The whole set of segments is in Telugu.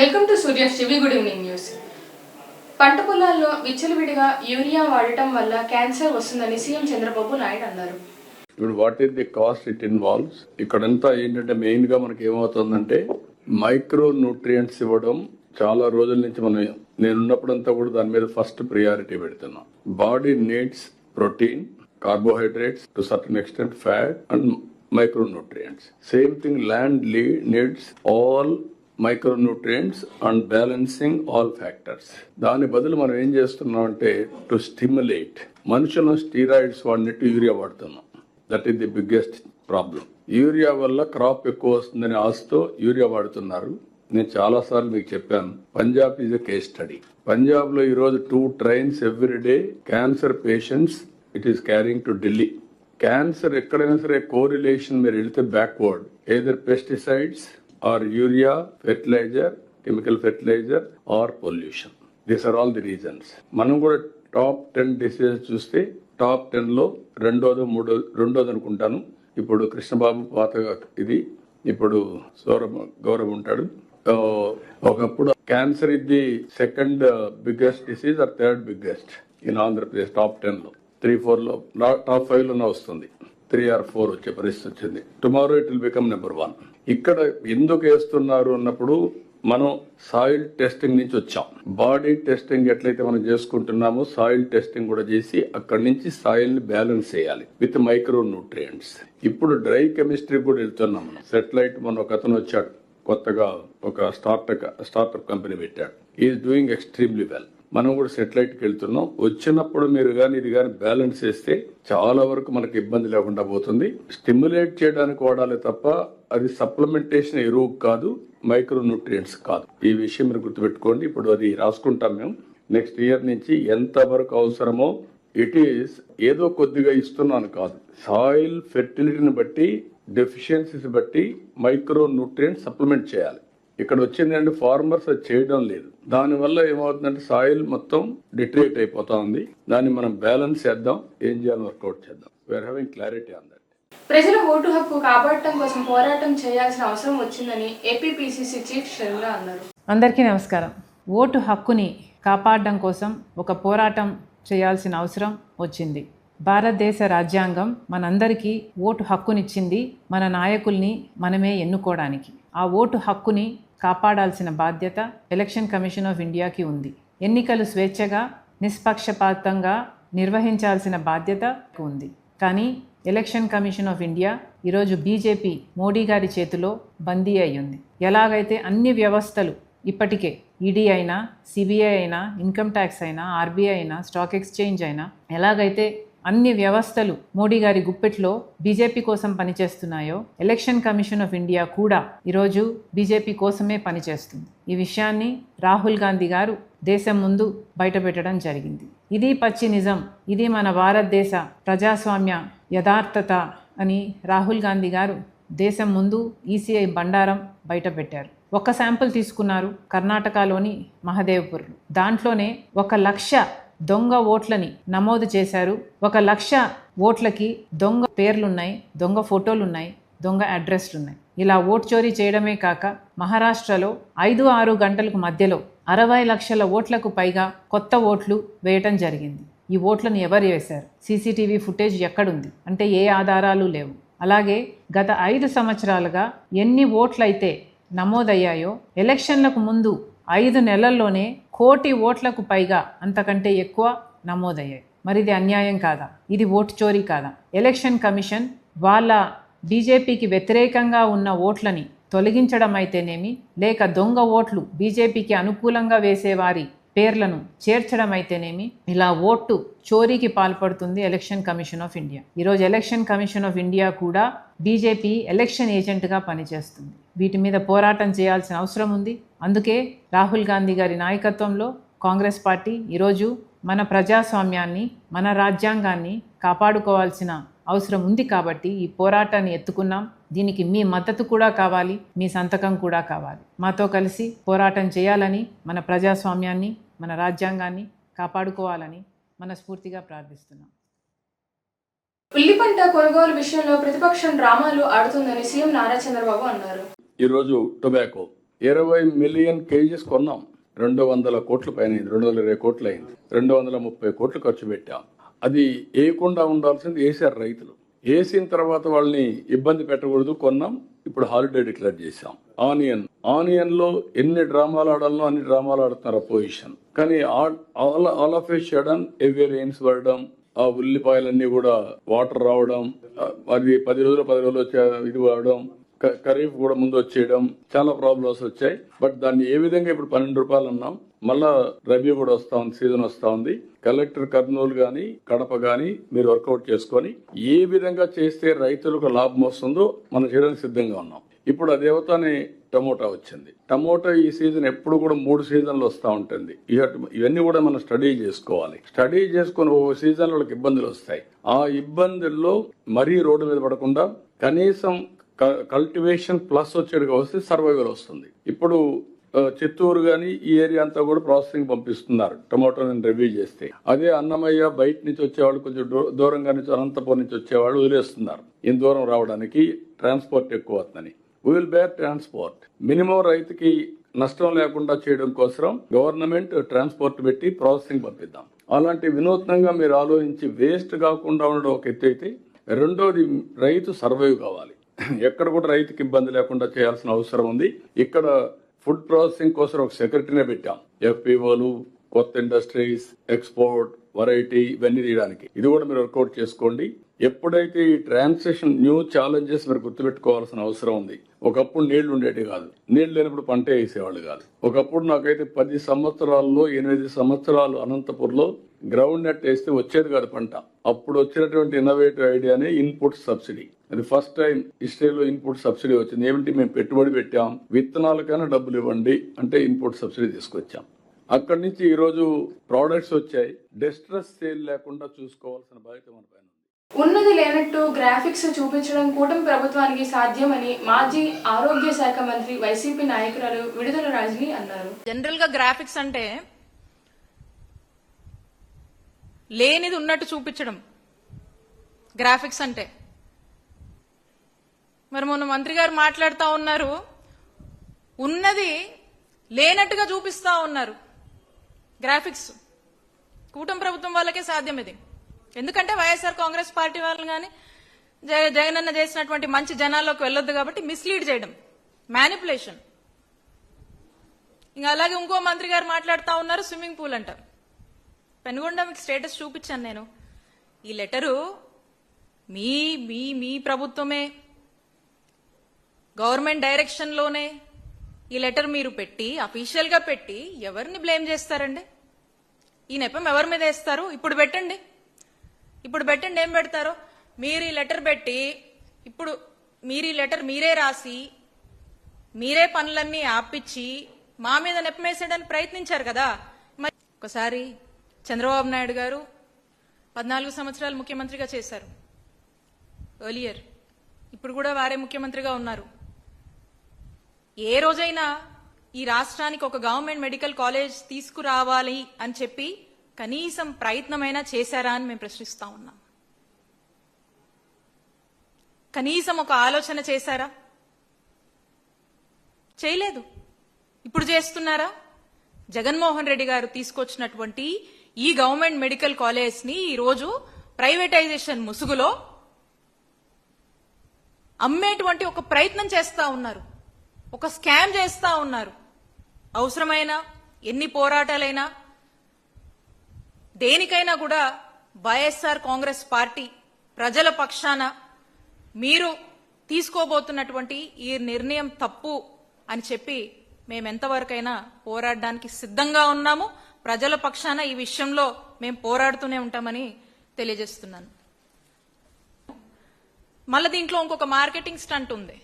Welcome to Surya's TV. Good evening news. పంట పొలాల్లో విచ్చలవిడిగా యూరియా వాడటం వల్ల క్యాన్సర్ వస్తుందని సీఎం చంద్రబాబు నాయుడు అన్నారు. ఇప్పుడు what is the cost it involves? ఇక్కడంతా ఏంటంటే మెయిన్ గా మనకి ఏమవుతుందంటే మైక్రో న్యూట్రియంట్స్ ఇవ్వడం చాలా రోజుల నుంచి నేనున్నప్పుడంతా కూడా దాని మీద ఫస్ట్ ప్రియారిటీ పెడుతున్నాం. Body needs protein, carbohydrates, to certain extent fat and micronutrients. Same thing, land needs all micronutrients and balancing all factors. దాని బదులు మనం ఏం చేస్తున్నాం అంటే టు స్టిమ్యులేట్ మనుషులను స్టీరాయిడ్స్ వాడినట్టు యూరియా వాడుతున్నాం. That is the biggest problem. Urea వల్ల క్రాప్ ఎక్కువ వస్తుందని ఆశతో యూరియా వాడుతున్నారు. నేను చాలా సార్లు మీకు చెప్పాను, Punjab is a case study. Punjab లో ఈరోజు 2 trains every day cancer patients it is carrying to Delhi. Cancer ఎక్కడైనా సరే కోరిలేషన్ మీరు వెళితే backward, either pesticides or urea, fertilizer, chemical fertilizer or pollution. These are all the reasons. మనం కూడా టాప్ 10 డిసీజెస్ చూస్తే టాప్ 10 లో రెండోది అనుకుంటాను. ఇప్పుడు కృష్ణబాబు పాతగా ఇది, ఇప్పుడు గౌరవ్ ఉంటాడు. ఒకప్పుడు క్యాన్సర్ ఇది the second biggest disease or third biggest in Andhra Pradesh. Top 10 లో 3-4 లో, టాప్ 5 లోనే వస్తుంది. 3 or 4 వచ్చే పరిస్థితి వచ్చింది. Tomorrow it will become number 1. ఇక్కడ ఎందుకు వేస్తున్నారు అన్నప్పుడు మనం సాయిల్ టెస్టింగ్ నుంచి వచ్చాం. బాడీ టెస్టింగ్ ఎట్లయితే మనం చేసుకుంటున్నామో సాయిల్ టెస్టింగ్ కూడా చేసి అక్కడి నుంచి సాయిల్ ని బ్యాలెన్స్ చేయాలి విత్ మైక్రో న్యూట్రియంట్స్. ఇప్పుడు డ్రై కెమిస్ట్రీ కూడా వెళ్తున్నాం మనం. సెటిలైట్ మన ఒక అతను వచ్చాడు కొత్తగా, ఒక స్టార్ట్అప్ కంపెనీ పెట్టాడు. Is doing extremely well. మనం కూడా సెటిలైట్ కి వెళ్తున్నాం. వచ్చినప్పుడు మీరు కానీ ఇది కానీ బ్యాలెన్స్ చేస్తే చాలా వరకు మనకు ఇబ్బంది లేకుండా పోతుంది. స్టిమ్యులేట్ చేయడానికి వాడాలి తప్ప అది సప్లిమెంటేషన్ ఎరువు కాదు, మైక్రో న్యూట్రియంట్స్ కాదు. ఈ విషయం మీరు గుర్తుపెట్టుకోండి. ఇప్పుడు అది రాసుకుంటాం మేము. నెక్స్ట్ ఇయర్ నుంచి ఎంత వరకు అవసరమో ఇట్ ఈస్ ఏదో కొద్దిగా ఇస్తున్నాను కాదు, సాయిల్ ఫెర్టిలిటీని బట్టి, డెఫిషియన్సీస్ బట్టి మైక్రో న్యూట్రియంట్స్ సప్లిమెంట్ చేయాలి. ఇక్కడ వచ్చిందంటే ఫార్మర్స్ అది చేయడం లేదు. దానివల్ల ఏమవుతుందంటే సాయిల్ మొత్తం డిట్రేట్ అయిపోతా ఉంది. దాన్ని మనం బ్యాలెన్స్ చేద్దాం, ఏం చేయాలని వర్కౌట్ చేద్దాం. We're having clarity on that. ప్రజల ఓటు హక్కు కాపాడటం కోసం పోరాటం చేయాల్సిన అవసరం వచ్చిందని ఏపీపీసీసీ చీఫ్ షర్మిల అన్నారు. అందరికీ నమస్కారం. ఓటు హక్కుని కాపాడడం కోసం ఒక పోరాటం చేయాల్సిన అవసరం వచ్చింది. భారతదేశ రాజ్యాంగం మనందరికీ ఓటు హక్కునిచ్చింది, మన నాయకుల్ని మనమే ఎన్నుకోవడానికి. ఆ ఓటు హక్కుని కాపాడాల్సిన బాధ్యత ఎలక్షన్ కమిషన్ ఆఫ్ ఇండియాకి ఉంది. ఎన్నికలు స్వేచ్ఛగా, నిష్పక్షపాతంగా నిర్వహించాల్సిన బాధ్యత ఉంది. కానీ ఎలక్షన్ కమిషన్ ఆఫ్ ఇండియా ఈరోజు బీజేపీ మోడీ గారి చేతిలో బందీ అయ్యింది. ఎలాగైతే అన్ని వ్యవస్థలు ఇప్పటికే ఈడీ అయినా, సిబిఐ అయినా, ఇన్కమ్ ట్యాక్స్ అయినా, ఆర్బీఐ అయినా, స్టాక్ ఎక్స్చేంజ్ అయినా, ఎలాగైతే అన్ని వ్యవస్థలు మోడీ గారి గుప్పెట్లో బీజేపీ కోసం పనిచేస్తున్నాయో, ఎలక్షన్ కమిషన్ ఆఫ్ ఇండియా కూడా ఈరోజు బీజేపీ కోసమే పనిచేస్తుంది. ఈ విషయాన్ని రాహుల్ గాంధీ గారు దేశం ముందు బయటపెట్టడం జరిగింది. ఇది పచ్చి నిజం, ఇది మన భారతదేశ ప్రజాస్వామ్య యథార్థత అని రాహుల్ గాంధీ గారు దేశం ముందు ఈసీఐ బండారం బయటపెట్టారు. ఒక శాంపుల్ తీసుకున్నారు, కర్ణాటకలోని మహదేవ్పూర్లో. దాంట్లోనే 1,00,000 దొంగ ఓట్లని నమోదు చేశారు. 1,00,000 ఓట్లకి దొంగ పేర్లున్నాయి, దొంగ ఫోటోలున్నాయి, దొంగ అడ్రస్లున్నాయి. ఇలా ఓట్ చోరీ చేయడమే కాక మహారాష్ట్రలో 5-6 గంటలకు మధ్యలో 60 లక్షల ఓట్లకు పైగా కొత్త ఓట్లు వేయటం జరిగింది. ఈ ఓట్లను ఎవరు వేశారు? సీసీటీవీ ఫుటేజ్ ఎక్కడుంది అంటే ఏ ఆధారాలు లేవు. అలాగే గత 5 సంవత్సరాలుగా ఎన్ని ఓట్లయితే నమోదయ్యాయో ఎలక్షన్లకు ముందు 5 నెలల్లోనే 1 కోటి ఓట్లకు పైగా, అంతకంటే ఎక్కువ నమోదయ్యాయి. మరి ఇది అన్యాయం కాదా? ఇది ఓటు చోరీ కాదా? ఎలక్షన్ కమిషన్ వాళ్ళ బీజేపీకి వ్యతిరేకంగా ఉన్న ఓట్లని తొలగించడం అయితేనేమి, లేక దొంగ ఓట్లు బీజేపీకి అనుకూలంగా వేసేవారి పేర్లను చేర్చడం అయితేనేమి, ఇలా ఓటు చోరీకి పాల్పడుతుంది ఎలక్షన్ కమిషన్ ఆఫ్ ఇండియా. ఈరోజు ఎలక్షన్ కమిషన్ ఆఫ్ ఇండియా కూడా బీజేపీ ఎలక్షన్ ఏజెంట్గా పనిచేస్తుంది. వీటి మీద పోరాటం చేయాల్సిన అవసరం ఉంది. అందుకే రాహుల్ గాంధీ గారి నాయకత్వంలో కాంగ్రెస్ పార్టీ ఈరోజు మన ప్రజాస్వామ్యాన్ని, మన రాజ్యాంగాన్ని కాపాడుకోవాల్సిన అవసరం ఉంది. కాబట్టి ఈ పోరాటాన్ని ఎత్తుకున్నాం. దీనికి మీ మద్దతు కూడా కావాలి, మీ సంతకం కూడా కావాలి. మాతో కలిసి పోరాటం చేయాలని, మన ప్రజాస్వామ్యాన్ని, మన రాజ్యాంగాన్ని కాపాడుకోవాలని మనస్ఫూర్తిగా ప్రార్థిస్తున్నాం. ఉల్లి పంట కొనుగోలు విషయంలో ప్రతిపక్షం డ్రామాలు ఆడుతుందని సీఎం నారా చంద్రబాబు అన్నారు. ఈరోజు టొబాకో 20 మిలియన్ కేజీస్ కొన్నాం. 200 కోట్ల పైన 220 కోట్లు అయింది. 230 కోట్లు ఖర్చు పెట్టాం. అది వేయకుండా ఉండాల్సింది వేసారు రైతులు. వేసిన తర్వాత వాళ్ళని ఇబ్బంది పెట్టకూడదు కొన్నాం. ఇప్పుడు హాలిడే డిక్లేర్ చేశాం. ఆనియన్ లో ఎన్ని డ్రామాలు ఆడాలనో అన్ని డ్రామాలు ఆడుతున్నారు అపోజిషన్. కానీ all of A sudden heavy rains పడడం, ఆ ఉల్లిపాయలన్నీ కూడా వాటర్ రావడం, అది 10 రోజులు ఇది అవడం, ఖరీఫ్ కూడా ముందు వచ్చేయడం, చాలా ప్రాబ్లమ్స్ వచ్చాయి. బట్ దాన్ని ఏ విధంగా ఇప్పుడు 12 రూపాయలు అన్నాం. మళ్ళా రబీ కూడా వస్తా ఉంది, సీజన్ వస్తా ఉంది. కలెక్టర్ కర్నూలు గాని కడప గాని మీరు వర్కౌట్ చేసుకొని ఏ విధంగా చేస్తే రైతులకు లాభం వస్తుందో మనం చేయడానికి సిద్ధంగా ఉన్నాం. ఇప్పుడు అదేవతానే టమోటా వచ్చింది. టమోటా ఈ సీజన్ ఎప్పుడు కూడా 3 సీజన్లు వస్తూ ఉంటుంది. ఇవన్నీ కూడా మనం స్టడీ చేసుకోవాలి. స్టడీ చేసుకుని ఓ సీజన్ వాళ్ళకి ఇబ్బందులు వస్తాయి. ఆ ఇబ్బందుల్లో మరీ రోడ్డు మీద పడకుండా కనీసం కల్టివేషన్ ప్లస్ వచ్చేట్టుగా వస్తే సర్వైవల్ వస్తుంది. ఇప్పుడు చిత్తూరు గాని ఈ ఏరియా అంతా కూడా ప్రాసెసింగ్ పంపిస్తున్నారు టమాటోని రివ్యూ చేస్తే. అదే అన్నమయ్య బయట నుంచి వచ్చేవాళ్ళు, కొంచెం దూరంగా నుంచి అనంతపురం నుంచి వచ్చేవాళ్ళు వదిలేస్తున్నారు. ఇంత దూరం రావడానికి ట్రాన్స్పోర్ట్ ఎక్కువ అవుతుందని. We will bear transport. Minimum రైతుకి నష్టం లేకుండా చేయడం కోసం గవర్నమెంట్ ట్రాన్స్పోర్ట్ పెట్టి ప్రాసెసింగ్ పంపిద్దాం. అలాంటి వినూత్నంగా మీరు ఆలోచించి వేస్ట్ కాకుండా ఉండడం ఒక ఎత్తు అయితే, రెండోది రైతు సర్వైవ్ కావాలి. ఎక్కడ కూడా రైతుకి ఇబ్బంది లేకుండా చేయాల్సిన అవసరం ఉంది. ఇక్కడ ఫుడ్ ప్రాసెసింగ్ కోసం ఒక సెక్రటరీనే పెట్టాం. ఎఫ్పిఓలు, కొత్త ఇండస్ట్రీస్, ఎక్స్పోర్ట్, వెరైటీ ఇవన్నీ తీయడానికి. ఇది కూడా మీరు వర్కౌట్ చేసుకోండి. ఎప్పుడైతే ఈ ట్రాన్సిషన్ న్యూ ఛాలెంజెస్ మీరు గుర్తుపెట్టుకోవాల్సిన అవసరం ఉంది. ఒకప్పుడు నీళ్లు ఉండేవి కాదు, నీళ్లు లేనప్పుడు పంట వేసేవాళ్ళు కాదు. ఒకప్పుడు నాకైతే 10 సంవత్సరాల్లో 8 సంవత్సరాలు అనంతపూర్లో గ్రౌండ్ నెట్ వేస్తే వచ్చేది కాదు పంట. అప్పుడు వచ్చినటువంటి ఇన్నోవేటివ్ ఐడియానే ఇన్పుట్ సబ్సిడీ. అది ఫస్ట్ టైం హిస్టరీలో ఇన్పుట్ సబ్సిడీ వచ్చింది. ఏమిటి, మేము పెట్టుబడి పెట్టాం, విత్తనాలకైనా డబ్బులు ఇవ్వండి అంటే ఇన్పుట్ సబ్సిడీ తీసుకొచ్చాం. అక్కడి నుంచి ఈ రోజు ప్రోడక్ట్స్ వచ్చాయి. డిస్ట్రెస్ సేల్ లేకుండా చూసుకోవాల్సిన బాధ్యత మన పైన ఉంది. ఉన్నది లేనట్టు గ్రాఫిక్స్ చూపించడం కూటమి ప్రభుత్వానికి సాధ్యమని మాజీ ఆరోగ్య శాఖ మంత్రి వైసీపీ నాయకురాలు విడుదల రాజని అన్నారు. జనరల్ గా గ్రాఫిక్స్ అంటే లేనిది ఉన్నట్టు చూపించడం గ్రాఫిక్స్ అంటే. మరి మొన్న మంత్రి గారు మాట్లాడుతూ ఉన్నారు, ఉన్నది లేనట్టుగా చూపిస్తా ఉన్నారు. గ్రాఫిక్స్ కూటమి ప్రభుత్వం వాళ్ళకే సాధ్యం ఇది. ఎందుకంటే వైఎస్ఆర్ కాంగ్రెస్ పార్టీ వాళ్ళని కానీ జగనన్న చేసినటువంటి మంచి జనాల్లోకి వెళ్ళొద్దు కాబట్టి మిస్లీడ్ చేయడం, మ్యానిపులేషన్. ఇంకా అలాగే ఇంకో మంత్రి గారు మాట్లాడుతూ ఉన్నారు, స్విమ్మింగ్ పూల్ అంటారు. పెనుగొండ మీకు స్టేటస్ చూపించాను నేను. ఈ లెటరు మీ మీ మీ ప్రభుత్వమే, గవర్నమెంట్ డైరెక్షన్ లోనే ఈ లెటర్ మీరు పెట్టి అఫీషియల్ గా పెట్టి ఎవరిని బ్లేమ్ చేస్తారండి? ఈ నెపం ఎవరి మీద వేస్తారు? ఇప్పుడు పెట్టండి, ఏం పెడతారో. మీరు ఈ లెటర్ పెట్టి ఇప్పుడు మీరు ఈ లెటర్ మీరే రాసి మీరే పనులన్నీ ఆపిచ్చి మా మీద నెప్పమేసేయడానికి ప్రయత్నించారు కదా. మరి ఒకసారి చంద్రబాబు నాయుడు గారు 14 సంవత్సరాలు ముఖ్యమంత్రిగా చేశారు ఎర్లియర్. ఇప్పుడు కూడా వారే ముఖ్యమంత్రిగా ఉన్నారు. ఏ రోజైనా ఈ రాష్ట్రానికి ఒక గవర్నమెంట్ మెడికల్ కాలేజ్ తీసుకురావాలి అని చెప్పి కనీసం ప్రయత్నమైనా చేశారా అని మేము ప్రశ్నిస్తా ఉన్నాం. కనీసం ఒక ఆలోచన చేశారా? చేయలేదు. ఇప్పుడు చేస్తున్నారా? జగన్మోహన్ రెడ్డి గారు తీసుకొచ్చినటువంటి ఈ గవర్నమెంట్ మెడికల్ కాలేజ్ ని ఈరోజు ప్రైవేటైజేషన్ ముసుగులో అమ్మేటువంటి ఒక ప్రయత్నం చేస్తా ఉన్నారు, ఒక స్కామ్ చేస్తా ఉన్నారు. అవసరమైన ఎన్ని పోరాటాలైనా దేనికైనా కూడా వైఎస్ఆర్ కాంగ్రెస్ పార్టీ ప్రజల పక్షాన మీరు తీసుకోబోతున్నటువంటి ఈ నిర్ణయం తప్పు అని చెప్పి మేమెంతవరకైనా పోరాడడానికి సిద్ధంగా ఉన్నాము. ప్రజల పక్షాన ఈ విషయంలో మేము పోరాడుతూనే ఉంటామని తెలియజేస్తున్నాను. మళ్ళీ దీంట్లో ఇంకొక మార్కెటింగ్ స్టంట్ ఉంది.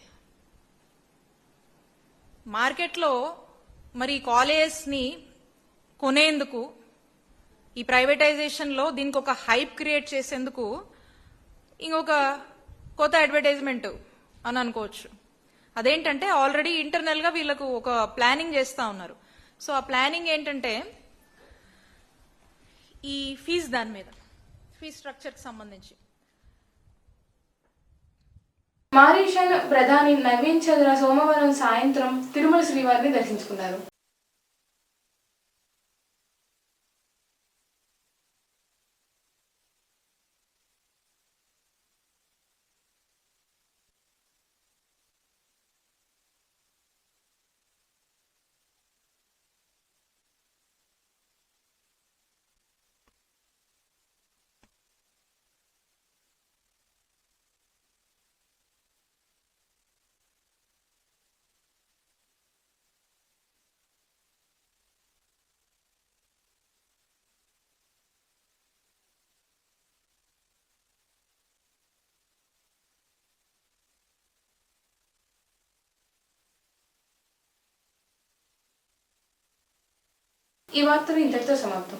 మార్కెట్లో మరి కాలేజెస్ ని కొనేందుకు ఈ ప్రైవేటైజేషన్ లో దీనికి ఒక హైప్ క్రియేట్ చేసేందుకు ఇంకొక కొత్త అడ్వర్టైజ్మెంట్ అని అనుకోవచ్చు. అదేంటంటే ఆల్రెడీ ఇంటర్నల్ గా వీళ్ళకు ఒక ప్లానింగ్ చేస్తా ఉన్నారు. సో ఆ ప్లానింగ్ ఏంటంటే ఈ ఫీజు, దాని మీద ఫీజ్ స్ట్రక్చర్ కి సంబంధించి మారిషస్ ప్రధాని నవీన్ చంద్ర సోమవారం సాయంత్రం తిరుమల శ్రీవారిని దర్శించుకున్నారు. ఈ వార్తలు ఇంతటితో సమాప్తం.